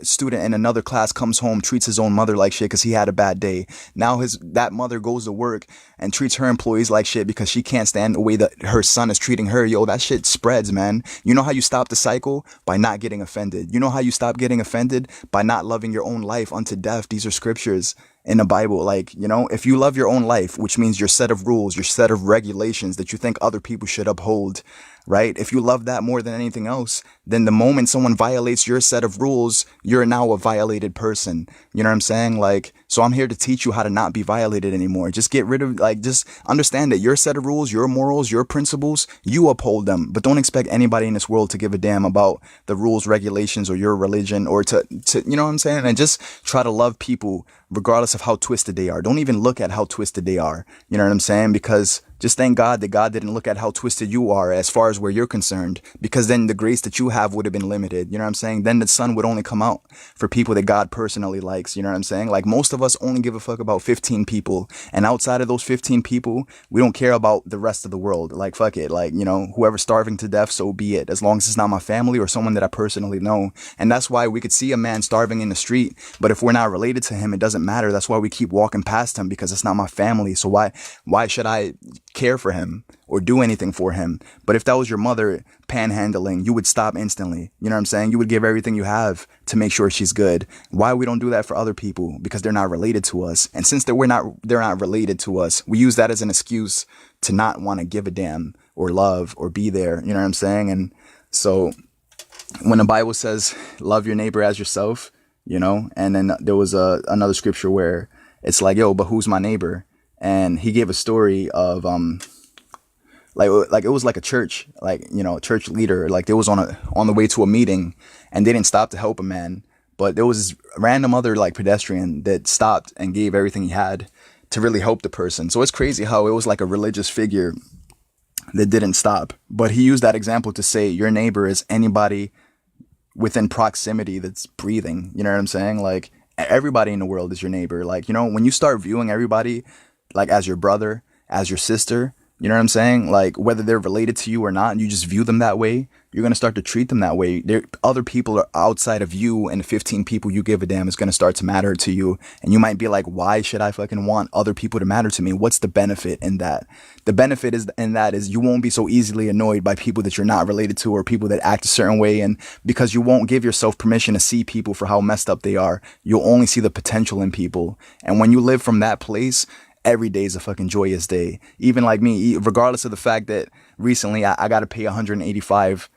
student in another class comes home, treats his own mother like shit because he had a bad day. Now that mother goes to work and treats her employees like shit because she can't stand the way that her son is treating her. Yo, that shit spreads, man. You know how you stop the cycle? By not getting offended. You know how you stop getting offended? By not loving your own life unto death. These are scriptures in the Bible. Like, you know, if you love your own life, which means your set of rules, your set of regulations that you think other people should uphold, right? If you love that more than anything else, then the moment someone violates your set of rules, you're now a violated person. You know what I'm saying? Like, so I'm here to teach you how to not be violated anymore. Just get rid of, like, just understand that your set of rules, your morals, your principles, you uphold them. But don't expect anybody in this world to give a damn about the rules, regulations, or your religion, or to you know what I'm saying? And just try to love people regardless of how twisted they are. Don't even look at how twisted they are. You know what I'm saying? Because just thank God that God didn't look at how twisted you are as far as where you're concerned, because then the grace that you have would have been limited. You know what I'm saying? Then the sun would only come out for people that God personally likes. You know what I'm saying? Like, most of us only give a fuck about 15 people. And outside of those 15 people, we don't care about the rest of the world. Like, fuck it. Like, you know, whoever's starving to death, so be it. As long as it's not my family or someone that I personally know. And that's why we could see a man starving in the street, but if we're not related to him, it doesn't matter. That's why we keep walking past him, because it's not my family. So why should I care for him or do anything for him? But if that was your mother panhandling, you would stop instantly. You know what I'm saying? You would give everything you have to make sure she's good. Why we don't do that for other people? Because they're not related to us. And since they're not related to us, we use that as an excuse to not want to give a damn or love or be there. You know what I'm saying? And so when the Bible says love your neighbor as yourself, you know, and then there was another scripture where it's like, yo, but who's my neighbor? And he gave a story of like it was like a church, like, you know, a church leader, like they was on the way to a meeting, and they didn't stop to help a man, but there was this random other like pedestrian that stopped and gave everything he had to really help the person. So it's crazy how it was like a religious figure that didn't stop. But he used that example to say your neighbor is anybody within proximity that's breathing. You know what I'm saying? Like everybody in the world is your neighbor. Like, you know, when you start viewing everybody like as your brother, as your sister, you know what I'm saying? Like whether they're related to you or not, and you just view them that way, you're going to start to treat them that way. Other people are outside of you, and the 15 people you give a damn is going to start to matter to you. And you might be like, why should I fucking want other people to matter to me? What's the benefit in that? The benefit is you won't be so easily annoyed by people that you're not related to or people that act a certain way. And because you won't give yourself permission to see people for how messed up they are, you'll only see the potential in people. And when you live from that place, every day is a fucking joyous day. Even like me, regardless of the fact that recently I got to pay 185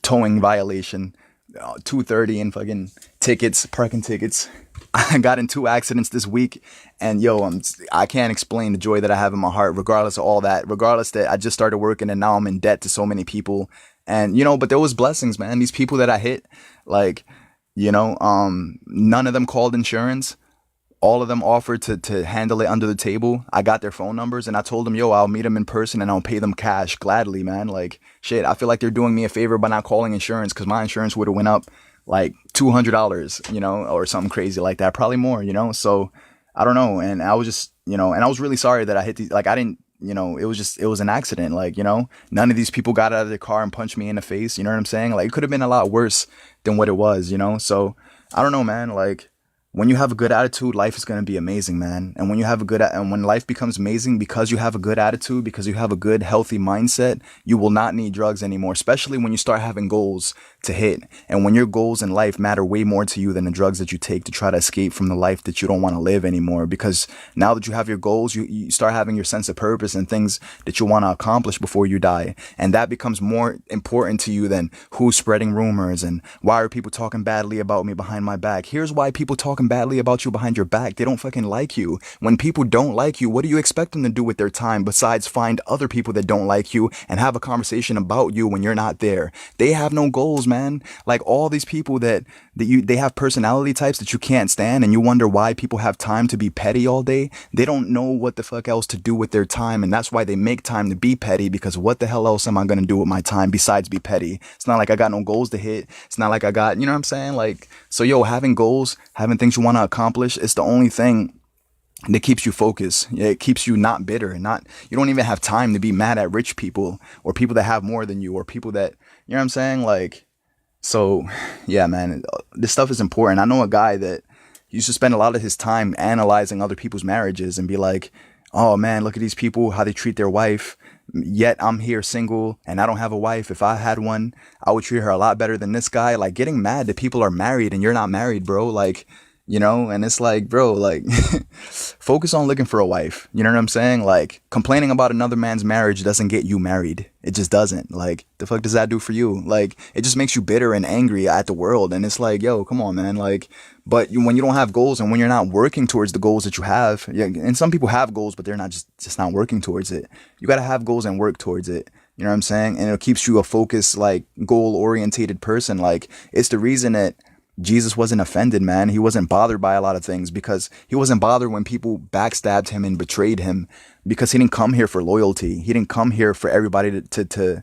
towing violation, 230 in fucking tickets, parking tickets. I got in 2 accidents this week, and I can't explain the joy that I have in my heart, regardless of all that, regardless that I just started working and now I'm in debt to so many people. And, but there was blessings, man. These people that I hit, like, none of them called insurance. All of them offered to handle it under the table. I got their phone numbers and I told them, I'll meet them in person and I'll pay them cash gladly, man. Like, shit, I feel like they're doing me a favor by not calling insurance, because my insurance would have went up like $200, or something crazy like that. Probably more, So I don't know. And I was just, and I was really sorry that I hit these, like, I didn't, it was an accident. Like, none of these people got out of their car and punched me in the face. You know what I'm saying? Like, it could have been a lot worse than what it was, So I don't know, man. Like, when you have a good attitude, life is going to be amazing, man. And when life becomes amazing because you have a good attitude, because you have a good, healthy mindset, you will not need drugs anymore, especially when you start having goals to hit. And when your goals in life matter way more to you than the drugs that you take to try to escape from the life that you don't want to live anymore. Because now that you have your goals, you start having your sense of purpose and things that you want to accomplish before you die. And that becomes more important to you than who's spreading rumors and why are people talking badly about me behind my back. Here's why people talking badly about you behind your back. They don't fucking like you. When people don't like you, what do you expect them to do with their time besides find other people that don't like you and have a conversation about you when you're not there? They have no goals, man. Like all these people that they have personality types that you can't stand, and you wonder why people have time to be petty all day. They don't know what the fuck else to do with their time, and that's why they make time to be petty, because what the hell else am I going to do with my time besides be petty? It's not like I got no goals to hit. It's not like I got, you know what I'm saying? Like, so having goals, having things you want to accomplish, it's the only thing that keeps you focused. It keeps you not bitter and you don't even have time to be mad at rich people or people that have more than you or people that, you know what I'm saying? Like, so yeah, man, this stuff is important. I know a guy that used to spend a lot of his time analyzing other people's marriages and be like, oh man, look at these people, how they treat their wife. Yet I'm here single and I don't have a wife. If I had one, I would treat her a lot better than this guy. Like, getting mad that people are married and you're not married, bro. Like, and it's like, bro, like, focus on looking for a wife. You know what I'm saying? Like, complaining about another man's marriage doesn't get you married. It just doesn't. Like, the fuck does that do for you? Like, it just makes you bitter and angry at the world. And it's like, come on, man. Like, but when you don't have goals and when you're not working towards the goals that you have, and some people have goals, but they're not just not working towards it. You got to have goals and work towards it. You know what I'm saying? And it keeps you a focused, like, goal orientated person. Like, it's the reason that Jesus wasn't offended, man. He wasn't bothered by a lot of things, because he wasn't bothered when people backstabbed him and betrayed him, because he didn't come here for loyalty. He didn't come here for everybody to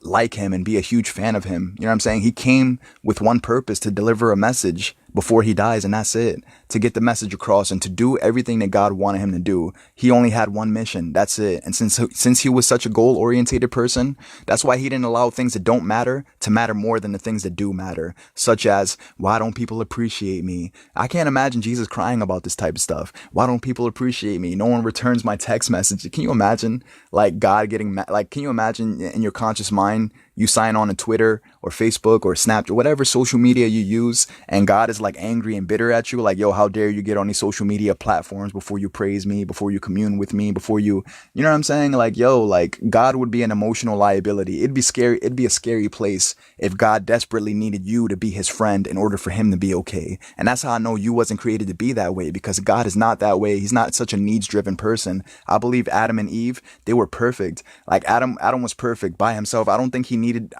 like him and be a huge fan of him. You know what I'm saying? He came with one purpose: to deliver a message before he dies, and that's it. To get the message across and to do everything that God wanted him to do. He only had one mission. That's it. And since he was such a goal-oriented person, that's why he didn't allow things that don't matter to matter more than the things that do matter. Such as, why don't people appreciate me? I can't imagine Jesus crying about this type of stuff. Why don't people appreciate me? No one returns my text message. Can you imagine, like, God getting mad? Like, can you imagine in your conscious mind, you sign on to Twitter or Facebook or Snapchat, whatever social media you use, and God is like angry and bitter at you, like, how dare you get on these social media platforms before you praise me, before you commune with me, before you know what I'm saying? Like, like, God would be an emotional liability. It'd be scary. It'd be a scary place if God desperately needed you to be his friend in order for him to be okay. And that's how I know you wasn't created to be that way, because God is not that way. He's not such a needs-driven person. I believe Adam and Eve, they were perfect. Like, Adam was perfect by himself. I don't think he needed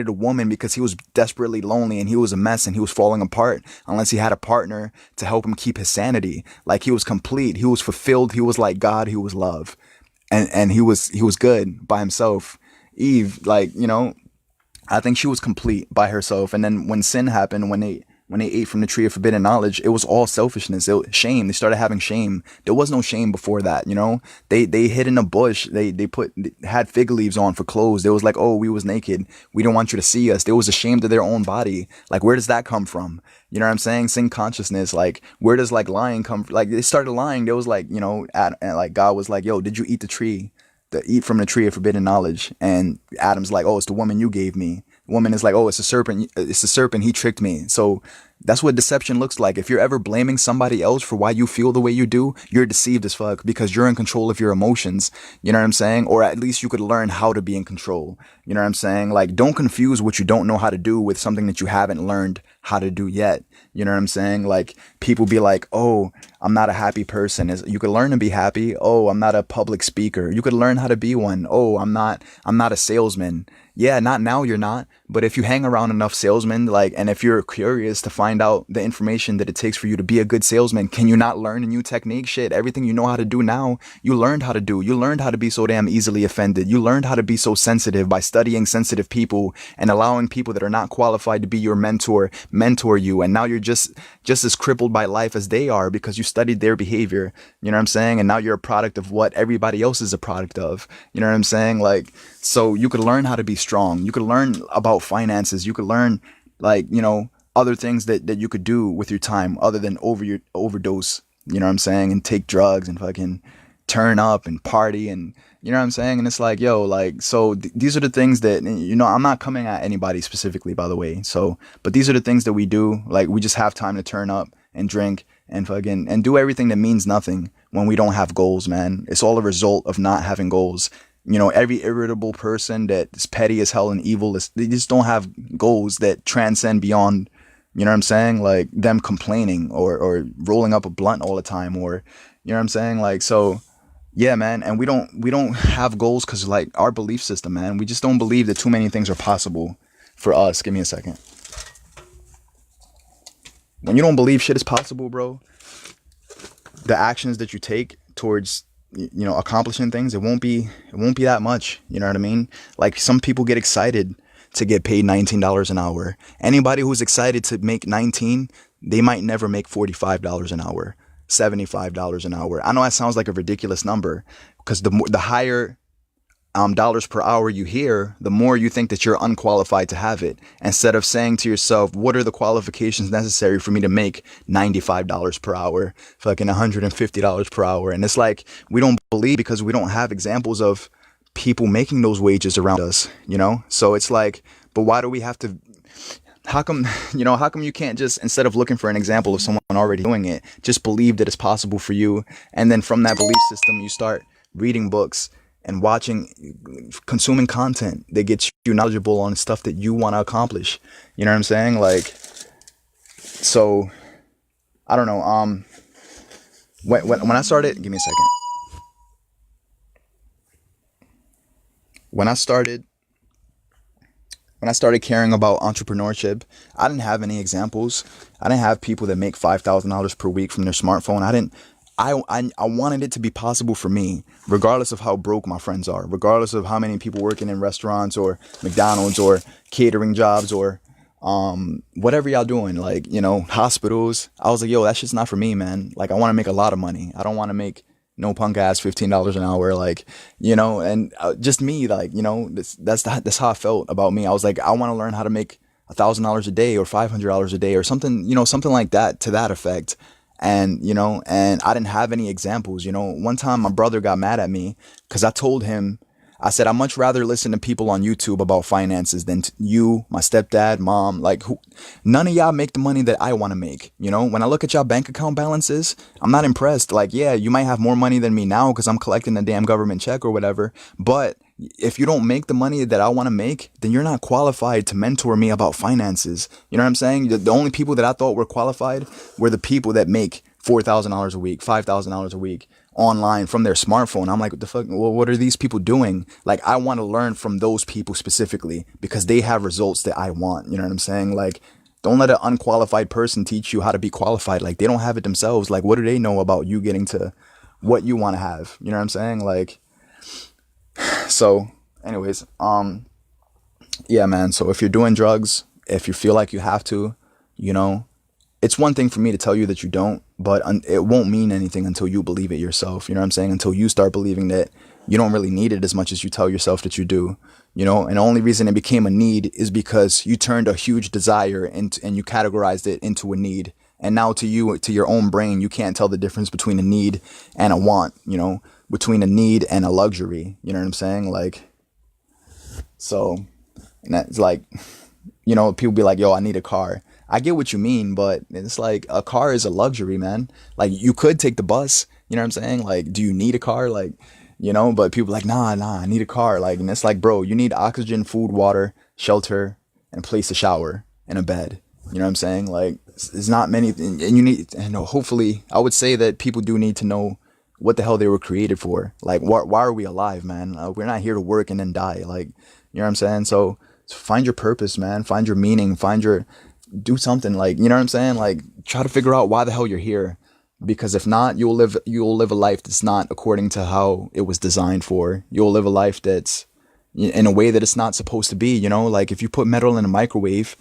a woman, because he was desperately lonely and he was a mess and he was falling apart, unless he had a partner to help him keep his sanity. Like, he was complete. He was fulfilled. He was like God. He was love. and he was good by himself. Eve, like, I think she was complete by herself. And then when sin happened, when they ate from the tree of forbidden knowledge, it was all selfishness. Shame. They started having shame. There was no shame before that. They hid in a bush. They had fig leaves on for clothes. They was like, oh, we was naked. We don't want you to see us. They was ashamed of their own body. Like, where does that come from? You know what I'm saying? Sin consciousness. Like, where does like lying come from? Like, they started lying. There was like, and like God was like, yo, did you eat eat from the tree of forbidden knowledge? And Adam's like, oh, it's the woman you gave me. The woman is like, oh, it's a serpent. It's a serpent. He tricked me. So that's what deception looks like. If you're ever blaming somebody else for why you feel the way you do, you're deceived as fuck, because you're in control of your emotions. You know what I'm saying? Or at least you could learn how to be in control. You know what I'm saying? Like, don't confuse what you don't know how to do with something that you haven't learned how to do yet. You know what I'm saying? Like, people be like, oh, I'm not a happy person. You could learn to be happy. Oh, I'm not a public speaker. You could learn how to be one. Oh, I'm not a salesman. Yeah, not now, you're not. But if you hang around enough salesmen, like, and if you're curious to find out the information that it takes for you to be a good salesman, can you not learn a new technique? Shit, everything you know how to do now, you learned how to do. You learned how to be so damn easily offended. You learned how to be so sensitive by studying sensitive people and allowing people that are not qualified to be your mentor you. And now you're just as crippled by life as they are, because you studied their behavior. You know what I'm saying? And now you're a product of what everybody else is a product of. You know what I'm saying? Like, so you could learn how to be strong. You could learn about finances. You could learn, like, other things that you could do with your time other than overdose. You know what I'm saying? And take drugs and fucking turn up and party, and you know what I'm saying? And it's like, yo, like, so these are the things that, I'm not coming at anybody specifically, by the way. So, but these are the things that we do. Like, we just have time to turn up and drink and fucking and do everything that means nothing when we don't have goals, man. It's all a result of not having goals. Every irritable person that is petty as hell and evil, they just don't have goals that transcend beyond, you know what I'm saying? Like, them complaining or rolling up a blunt all the time, or, you know what I'm saying? Like, so yeah, man. And we don't have goals because, like, our belief system, man, we just don't believe that too many things are possible for us. Give me a second. When you don't believe shit is possible, bro, the actions that you take towards, accomplishing things, it won't be that much. You know what I mean? Like, some people get excited to get paid $19 an hour. Anybody who's excited to make 19, they might never make $45 an hour, $75 an hour. I know that sounds like a ridiculous number, because the higher dollars per hour you hear, the more you think that you're unqualified to have it, instead of saying to yourself, what are the qualifications necessary for me to make $95 per hour, fucking $150 per hour? And it's like, we don't believe, because we don't have examples of people making those wages around us, So it's like, but why do we have to, how come you can't just, instead of looking for an example of someone already doing it, just believe that it's possible for you? And then from that belief system, you start reading books and consuming content that gets you knowledgeable on stuff that you want to accomplish. You know what I'm saying? Like, so I don't know. When I started, give me a second. When I started caring about entrepreneurship, I didn't have any examples. I didn't have people that make $5,000 per week from their smartphone. I wanted it to be possible for me, regardless of how broke my friends are, regardless of how many people working in restaurants or McDonald's or catering jobs or whatever y'all doing, like, hospitals. I was like, yo, that shit's not for me, man. Like, I want to make a lot of money. I don't want to make no punk ass $15 an hour, like, and just me, like, that's how I felt about me. I was like, I want to learn how to make $1,000 a day or $500 a day or something, something like that, to that effect. And, and I didn't have any examples. One time my brother got mad at me because I told him, I said, I'd much rather listen to people on YouTube about finances than you, my stepdad, mom. Like, none of y'all make the money that I want to make. When I look at y'all bank account balances, I'm not impressed. Like, yeah, you might have more money than me now because I'm collecting a damn government check or whatever. But if you don't make the money that I want to make, then you're not qualified to mentor me about finances. You know what I'm saying? The only people that I thought were qualified were the people that make $4,000 a week, $5,000 a week online from their smartphone. I'm like, what the fuck? Well, what are these people doing? Like, I want to learn from those people specifically because they have results that I want. You know what I'm saying? Like, don't let an unqualified person teach you how to be qualified. Like, they don't have it themselves. Like, what do they know about you getting to what you want to have? You know what I'm saying? Like, So, anyways, yeah, man. So if you're doing drugs, if you feel like you have to, you know, it's one thing for me to tell you that you don't, but it won't mean anything until you believe it yourself. You know what I'm saying? Until you start believing that you don't really need it as much as you tell yourself that you do. You know, and the only reason it became a need is because you turned a huge desire into, and you categorized it into a need. And now to you, to your own brain, you can't tell the difference between a need and a want, you know, between a need and a luxury. You know what I'm saying? Like, so, and that's like, you know, people be like, yo, I need a car. I get what you mean, but it's like a car is a luxury, man. Like you could take the bus, you know what I'm saying? Like, do you need a car? Like, you know, but people like, nah, I need a car. Like, and it's like, bro, you need oxygen, food, water, shelter, and a place to shower and a bed. You know what I'm saying? Like, it's not many, and you need, and hopefully, I would say that people do need to know what the hell they were created for. Like, why are we alive, man? We're not here to work and then die. Like, you know what I'm saying? So find your purpose, man. Find your meaning. Do something, like, you know what I'm saying? Like, try to figure out why the hell you're here. Because if not, you'll live a life that's not according to how it was designed for. You'll live a life that's in a way that it's not supposed to be, you know? Like, if you put metal in a microwave,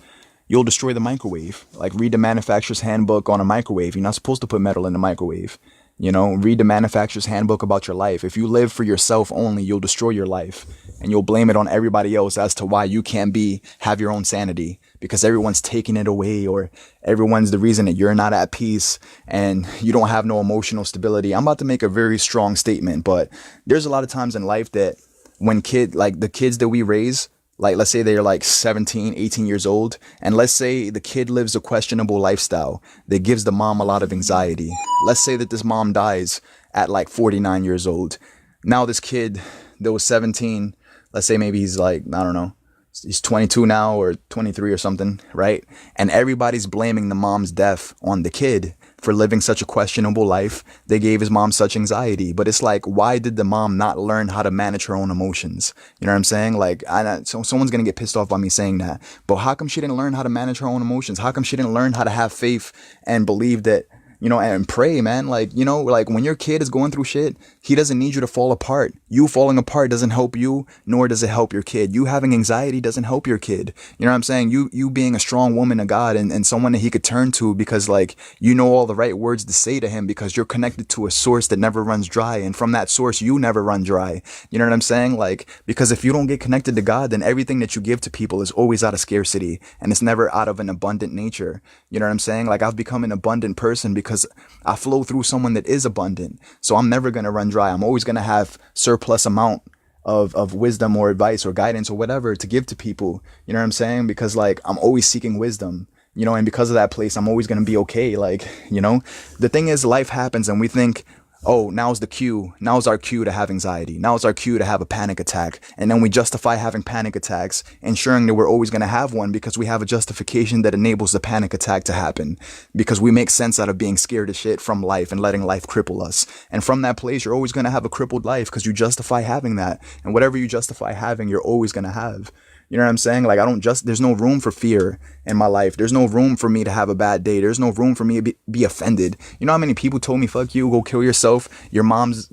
you'll destroy the microwave. Like, read the manufacturer's handbook on a microwave. You're not supposed to put metal in the microwave. You know, read the manufacturer's handbook about your life. If you live for yourself only, you'll destroy your life, and you'll blame it on everybody else as to why you can't have your own sanity, because everyone's taking it away, or everyone's the reason that you're not at peace and you don't have no emotional stability. I'm about to make a very strong statement, but there's a lot of times in life that when the kids that we raise, like, let's say they're like 17, 18 years old, and let's say the kid lives a questionable lifestyle that gives the mom a lot of anxiety. Let's say that this mom dies at like 49 years old. Now this kid that was 17, let's say maybe he's like, I don't know, he's 22 now or 23 or something, right? And everybody's blaming the mom's death on the kid for living such a questionable life. They gave his mom such anxiety. But it's like, why did the mom not learn how to manage her own emotions? You know what I'm saying? Like, so someone's going to get pissed off by me saying that. But how come she didn't learn how to manage her own emotions? How come she didn't learn how to have faith and believe that, you know, and pray, man? Like, you know, like when your kid is going through shit, he doesn't need you to fall apart. You falling apart doesn't help you, nor does it help your kid. You having anxiety doesn't help your kid. You know what I'm saying? You being a strong woman of God, and someone that he could turn to, because like, you know all the right words to say to him, because you're connected to a source that never runs dry. And from that source, you never run dry. You know what I'm saying? Like, because if you don't get connected to God, then everything that you give to people is always out of scarcity, and it's never out of an abundant nature. You know what I'm saying? Like, I've become an abundant person because I flow through someone that is abundant. So I'm never going to run dry. I'm always going to have surplus amount of wisdom or advice or guidance or whatever to give to people. You know what I'm saying? Because like, I'm always seeking wisdom, you know, and because of that place, I'm always going to be okay. Like, you know, the thing is, life happens and we think, oh, now's the cue. Now's our cue to have anxiety. Now's our cue to have a panic attack. And then we justify having panic attacks, ensuring that we're always going to have one because we have a justification that enables the panic attack to happen. Because we make sense out of being scared as shit from life and letting life cripple us. And from that place, you're always going to have a crippled life because you justify having that. And whatever you justify having, you're always going to have. You know what I'm saying? Like, there's no room for fear in my life. There's no room for me to have a bad day. There's no room for me to be offended. You know how many people told me, fuck you, go kill yourself. Your mom's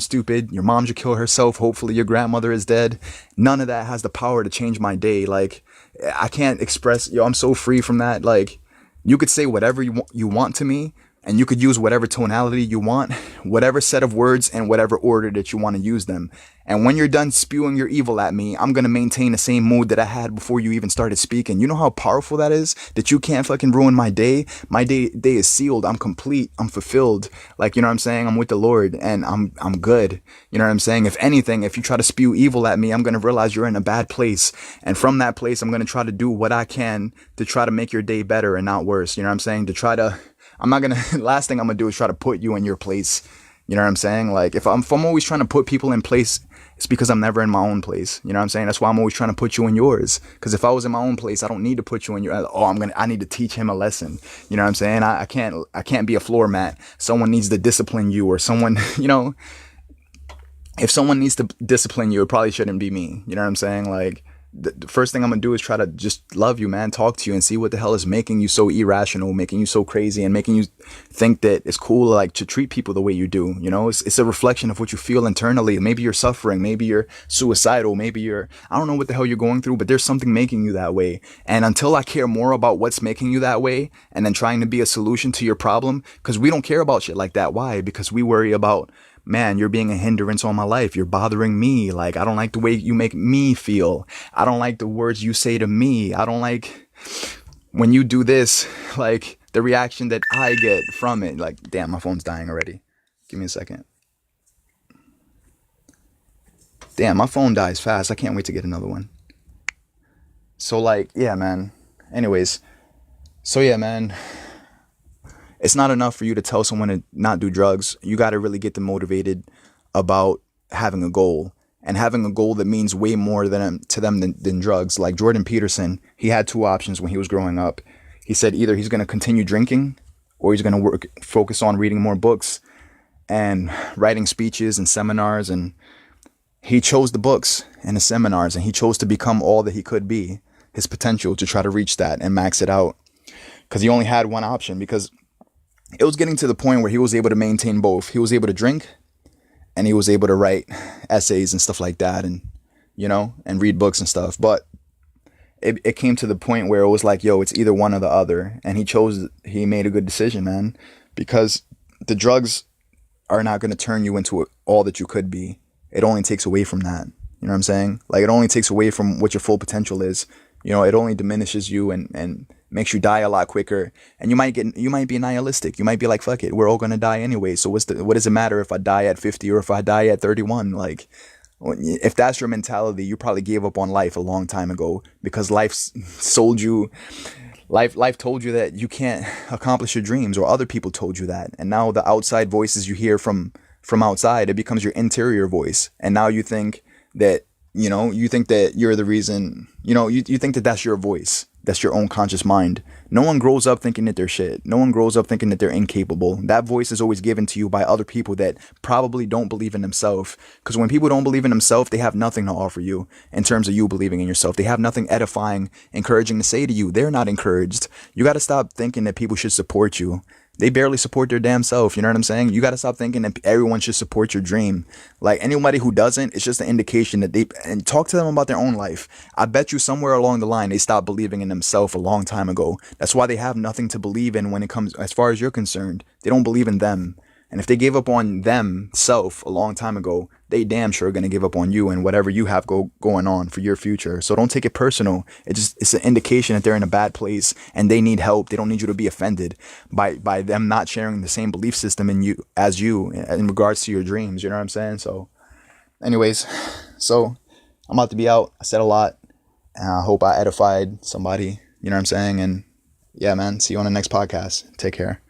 stupid. Your mom should kill herself. Hopefully your grandmother is dead. None of that has the power to change my day. Like, I can't express, I'm so free from that. Like, you could say whatever you want to me, and you could use whatever tonality you want, whatever set of words and whatever order that you want to use them. And when you're done spewing your evil at me, I'm going to maintain the same mood that I had before you even started speaking. You know how powerful that is? That you can't fucking ruin my day. My day is sealed. I'm complete. I'm fulfilled. Like, you know what I'm saying? I'm with the Lord and I'm good. You know what I'm saying? If anything, if you try to spew evil at me, I'm going to realize you're in a bad place. And from that place, I'm going to try to do what I can to try to make your day better and not worse. You know what I'm saying? Last thing I'm going to do is try to put you in your place. You know what I'm saying? Like, if I'm always trying to put people in place, it's because I'm never in my own place. You know what I'm saying? That's why I'm always trying to put you in yours. Because if I was in my own place, I don't need to put you in your, I need to teach him a lesson. You know what I'm saying? I can't be a floor mat. Someone needs to discipline you, or someone, you know, if someone needs to discipline you, it probably shouldn't be me. You know what I'm saying? Like, the first thing I'm gonna do is try to just love you, man, talk to you and see what the hell is making you so irrational, making you so crazy, and making you think that it's cool like to treat people the way you do. You know, it's a reflection of what you feel internally. Maybe you're suffering, maybe you're suicidal, maybe I don't know what the hell you're going through, but there's something making you that way. And until I care more about what's making you that way and then trying to be a solution to your problem, because we don't care about shit like that. Why? Because we worry about, man, you're being a hindrance on my life. You're bothering me. Like, I don't like the way you make me feel. I don't like the words you say to me. I don't like when you do this, like the reaction that I get from it. Like, damn, my phone's dying already. Give me a second. Damn, my phone dies fast. I can't wait to get another one. So like, yeah, man. Anyways, so yeah, man. It's not enough for you to tell someone to not do drugs. You got to really get them motivated about having a goal, and having a goal that means way more to them than drugs. Like Jordan Peterson, he had two options when he was growing up. He said either he's going to continue drinking or he's going to focus on reading more books and writing speeches and seminars. And he chose the books and the seminars, and he chose to become all that he could be, his potential, to try to reach that and max it out, because he only had one option. Because it was getting to the point where he was able to maintain both. He was able to drink and he was able to write essays and stuff like that, and, you know, and read books and stuff. But it came to the point where it was like, yo, it's either one or the other. And he made a good decision, man, because the drugs are not going to turn you into all that you could be. It only takes away from that. You know what I'm saying? Like, it only takes away from what your full potential is. You know, it only diminishes you and makes you die a lot quicker. And you might be nihilistic. You might be like, fuck it, we're all gonna die anyway. So what does it matter if I die at 50 or if I die at 31? Like, if that's your mentality, you probably gave up on life a long time ago, because life told you that you can't accomplish your dreams, or other people told you that. And now the outside voices you hear from outside, it becomes your interior voice. And now you think that, you think that you're the reason, you think that that's your voice. That's your own conscious mind. No one grows up thinking that they're shit. No one grows up thinking that they're incapable. That voice is always given to you by other people that probably don't believe in themselves. Because when people don't believe in themselves, they have nothing to offer you in terms of you believing in yourself. They have nothing edifying, encouraging to say to you. They're not encouraged. You got to stop thinking that people should support you. They barely support their damn self. You know what I'm saying? You got to stop thinking that everyone should support your dream. Like, anybody who doesn't, it's just an indication that and talk to them about their own life. I bet you somewhere along the line, they stopped believing in themselves a long time ago. That's why they have nothing to believe in when it comes, as far as you're concerned. They don't believe in them. And if they gave up on themselves a long time ago, they damn sure are going to give up on you and whatever you have going on for your future. So don't take it personal. It's an indication that they're in a bad place and they need help. They don't need you to be offended by them not sharing the same belief system as you in regards to your dreams. You know what I'm saying? So anyways, so I'm about to be out. I said a lot, and I hope I edified somebody. You know what I'm saying? And yeah, man, see you on the next podcast. Take care.